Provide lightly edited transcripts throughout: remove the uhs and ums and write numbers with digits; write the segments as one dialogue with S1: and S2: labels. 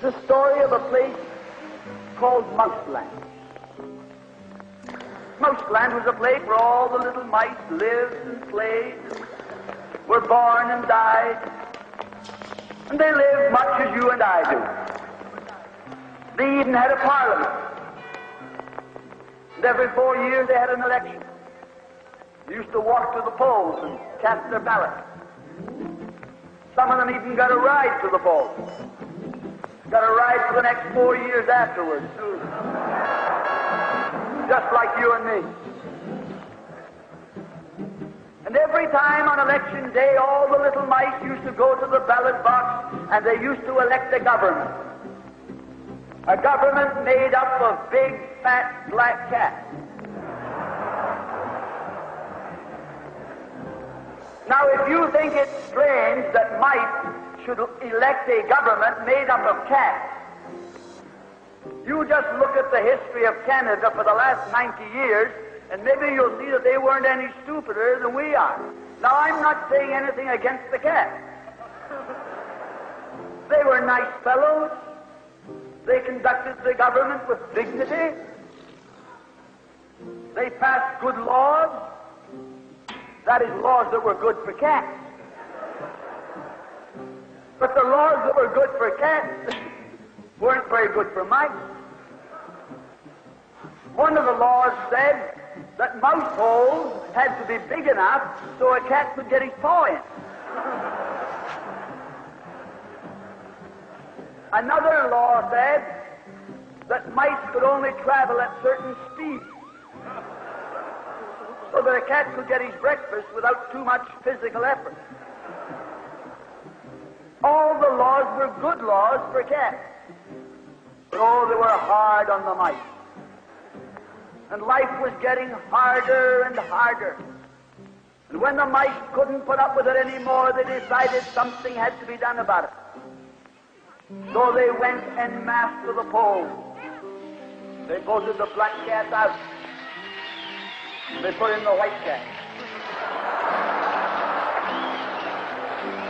S1: It's a story of a place called Mouseland. Mouseland was a place where all the little mice lived and played, and were born and died, and they lived much as you and I do. They even had a parliament. And every 4 years they had an election. They used to walk to the polls and cast their ballot. Some of them even got a ride to the polls. Got a ride for the next 4 years afterwards, too. Just like you and me. And every time on election day, all the little mice used to go to the ballot box and they used to elect a government. A government made up of big, fat, black cats. Now, if you think it's strange that mice should elect a government made up of cats, you just look at the history of Canada for the last 90 years, and maybe you'll see that they weren't any stupider than we are. Now, I'm not saying anything against the cats. They were nice fellows. They conducted the government with dignity. They passed good laws. That is, laws that were good for cats. But the laws that were good for cats weren't very good for mice. One of the laws said that mouse holes had to be big enough so a cat could get his paw in. Another law said that mice could only travel at certain speeds, so that a cat could get his breakfast without too much physical effort. All the laws were good laws for cats. But oh, they were hard on the mice. And life was getting harder and harder. And when the mice couldn't put up with it anymore, they decided something had to be done about it. So they went en masse to the polls. They voted the black cat out. They put in the white cat.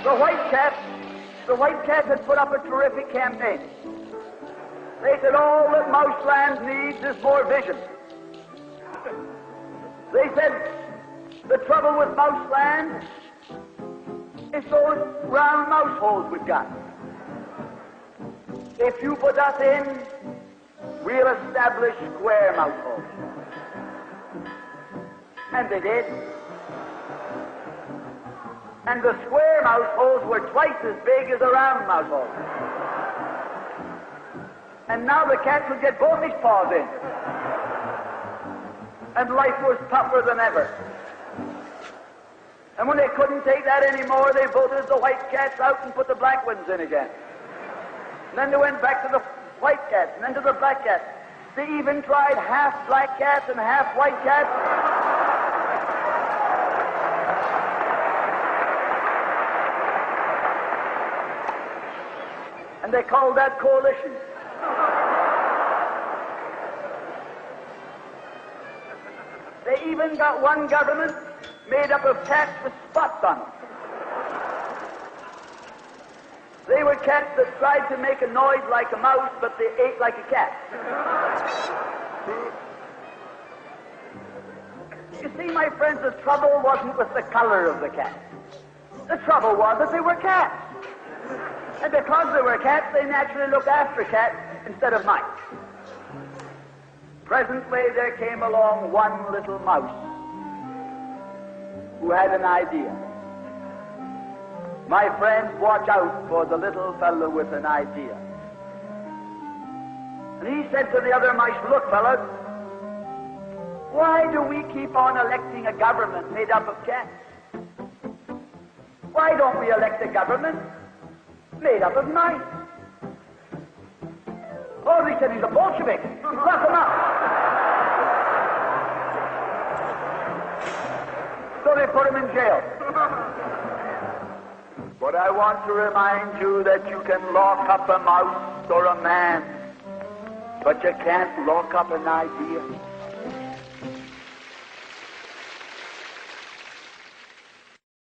S1: The white cat had put up a terrific campaign. They said all that Mouseland needs is more vision. They said the trouble with Mouseland is those round mouse holes we've got. If you put us in, we'll establish square mouse holes. And they did. And the square mouse holes were twice as big as the round mouse holes. And now the cat could get both his paws in. And life was tougher than ever. And when they couldn't take that anymore, they voted the white cats out and put the black ones in again. And then they went back to the white cats, and then to the black cats. They even tried half black cats and half white cats. And they called that coalition. They even got one government made up of cats with spots on them. They were cats that tried to make a noise like a mouse, but they ate like a cat. You see, my friends, the trouble wasn't with the color of the cat. The trouble was that they were cats. And because they were cats, they naturally looked after cats instead of mice. Presently, there came along one little mouse who had an idea. My friends, watch out for the little fellow with an idea. And he said to the other mice, look, fellas, why do we keep on electing a government made up of cats? Why don't we elect a government made up of mice? Oh, they said he's a Bolshevik. Lock him up. So they put him in jail. But I want to remind you that you can lock up a mouse or a man, but you can't lock up an idea.